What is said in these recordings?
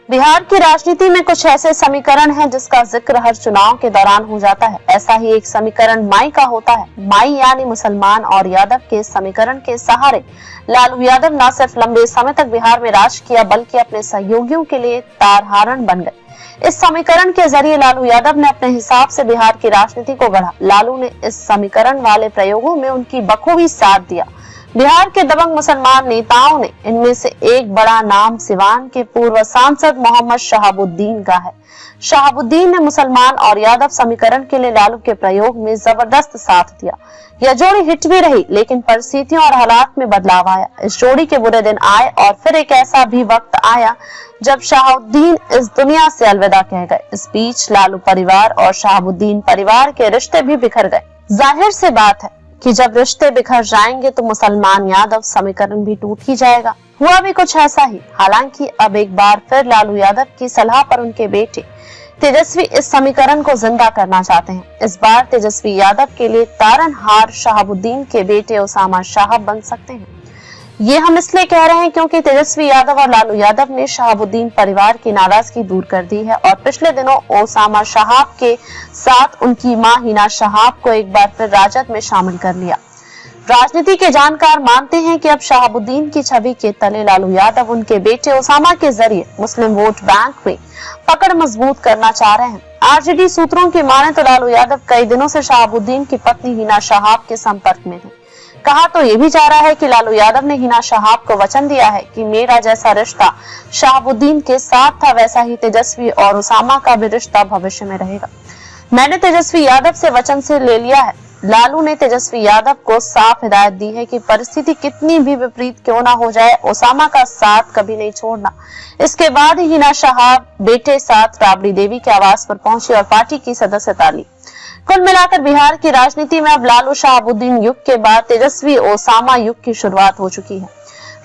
बिहार की राजनीति में कुछ ऐसे समीकरण हैं जिसका जिक्र हर चुनाव के दौरान हो जाता है। ऐसा ही एक समीकरण माई का होता है। माई यानी मुसलमान और यादव के समीकरण के सहारे लालू यादव न सिर्फ लंबे समय तक बिहार में राज किया बल्कि अपने सहयोगियों के लिए तारहारण बन गए। इस समीकरण के जरिए लालू यादव ने अपने हिसाब से बिहार की राजनीति को गढ़ा। लालू ने इस समीकरण वाले प्रयोगों में उनकी बखूबी साथ दिया। बिहार के दबंग मुसलमान नेताओं ने इनमें से एक बड़ा नाम सिवान के पूर्व सांसद मोहम्मद शहाबुद्दीन का है। शहाबुद्दीन ने मुसलमान और यादव समीकरण के लिए लालू के प्रयोग में जबरदस्त साथ दिया। यह जोड़ी हिट भी रही, लेकिन परिस्थितियों और हालात में बदलाव आया। इस जोड़ी के बुरे दिन आए और फिर एक ऐसा भी वक्त आया जब शहाबुद्दीन इस दुनिया से अलविदा कह गए। इस बीच लालू परिवार और शहाबुद्दीन परिवार के रिश्ते भी बिखर गए। जाहिर सी बात है कि जब रिश्ते बिखर जाएंगे तो मुसलमान यादव समीकरण भी टूट ही जाएगा। हुआ भी कुछ ऐसा ही। हालांकि अब एक बार फिर लालू यादव की सलाह पर उनके बेटे तेजस्वी इस समीकरण को जिंदा करना चाहते हैं। इस बार तेजस्वी यादव के लिए तारनहार शहाबुद्दीन के बेटे उसामा शाह बन सकते हैं। ये हम इसलिए कह रहे हैं क्योंकि तेजस्वी यादव और लालू यादव ने शहाबुद्दीन परिवार की नाराजगी दूर कर दी है और पिछले दिनों उसामा शाह के साथ उनकी मां हिना शाह को एक बार फिर राजद में शामिल कर लिया। राजनीति के जानकार मानते हैं कि अब शहाबुद्दीन की छवि के तले लालू यादव उनके बेटे उसामा के जरिए मुस्लिम वोट बैंक में पकड़ मजबूत करना चाह रहे हैं। आरजेडी सूत्रों की माने तो लालू यादव कई दिनों से शहाबुद्दीन की पत्नी हिना शाह के संपर्क में थे। कहा तो ये भी जा रहा है कि लालू यादव ने हिना शाह को वचन दिया है कि मेरा जैसा रिश्ता शहाबुद्दीन के साथ था वैसा ही तेजस्वी और उसामा का भी रिश्ता भविष्य में रहेगा। मैंने तेजस्वी यादव से वचन से ले लिया है। लालू ने तेजस्वी यादव को साफ हिदायत दी है कि परिस्थिति कितनी भी विपरीत क्यों ना हो जाए, उसामा का साथ कभी नहीं छोड़ना। इसके बाद ही हिना शाह बेटे साथ राबड़ी देवी के आवास पर पहुंची और पार्टी की सदस्यता ली। कुल मिलाकर बिहार की राजनीति में अब लालू शहाबुद्दीन युग के बाद तेजस्वी उसामा युग की शुरुआत हो चुकी है।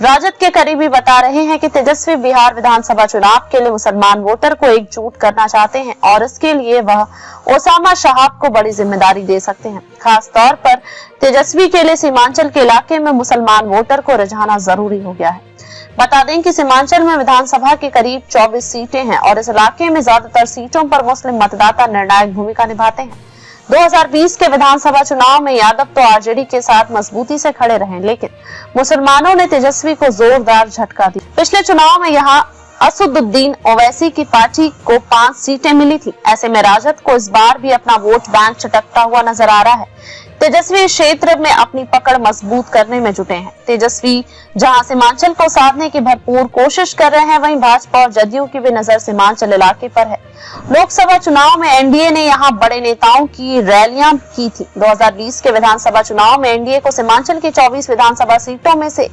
राजद के करीबी बता रहे हैं कि तेजस्वी बिहार विधानसभा चुनाव के लिए मुसलमान वोटर को एकजुट करना चाहते हैं और इसके लिए वह उसामा शाह को बड़ी जिम्मेदारी दे सकते हैं। खास तौर पर तेजस्वी के लिए सीमांचल के इलाके में मुसलमान वोटर को रिझाना जरूरी हो गया है। बता दें कि सीमांचल में विधानसभा के करीब 24 सीटें हैं और इस इलाके में ज्यादातर सीटों पर मुस्लिम मतदाता निर्णायक भूमिका निभाते हैं। 2020 के विधानसभा चुनाव में यादव तो आरजेडी के साथ मजबूती से खड़े रहे, लेकिन मुसलमानों ने तेजस्वी को जोरदार झटका दी। पिछले चुनाव में यहाँ असदुद्दीन ओवैसी की पार्टी को 5 सीटें मिली थी। ऐसे में राजद को इस बार भी अपना वोट बैंक चटकता हुआ नजर आ रहा है। तेजस्वी क्षेत्र में अपनी पकड़ मजबूत करने में जुटे हैं। तेजस्वी जहां सीमांचल को साधने की भरपूर कोशिश कर रहे हैं, वहीं भाजपा और जदयू की भी नजर सीमांचल इलाके पर है। लोकसभा चुनाव में एनडीए ने यहां बड़े नेताओं की रैलियां की थी। 2020 के विधानसभा चुनाव में एनडीए को सीमांचल की 24 विधानसभा सीटों में से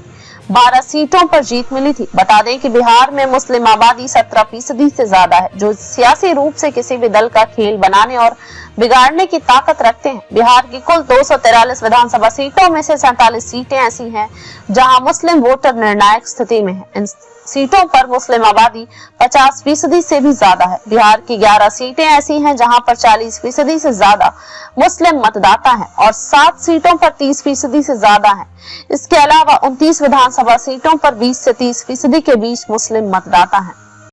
12 सीटों पर जीत मिली थी। बता दें कि बिहार में मुस्लिम आबादी 17% से ज्यादा है, जो सियासी रूप से किसी भी दल का खेल बनाने और बिगाड़ने की ताकत रखते हैं। बिहार की कुल 243 विधानसभा सीटों में से 47 सीटें ऐसी हैं जहां मुस्लिम वोटर निर्णायक स्थिति में है। इन सीटों पर मुस्लिम आबादी 50% से भी ज्यादा है। बिहार की 11 सीटें ऐसी हैं जहां पर 40% से ज्यादा मुस्लिम मतदाता हैं और 7 सीटों पर 30% से ज्यादा हैं। इसके अलावा 29 विधानसभा सीटों पर 20 से 30% के बीच मुस्लिम मतदाता हैं।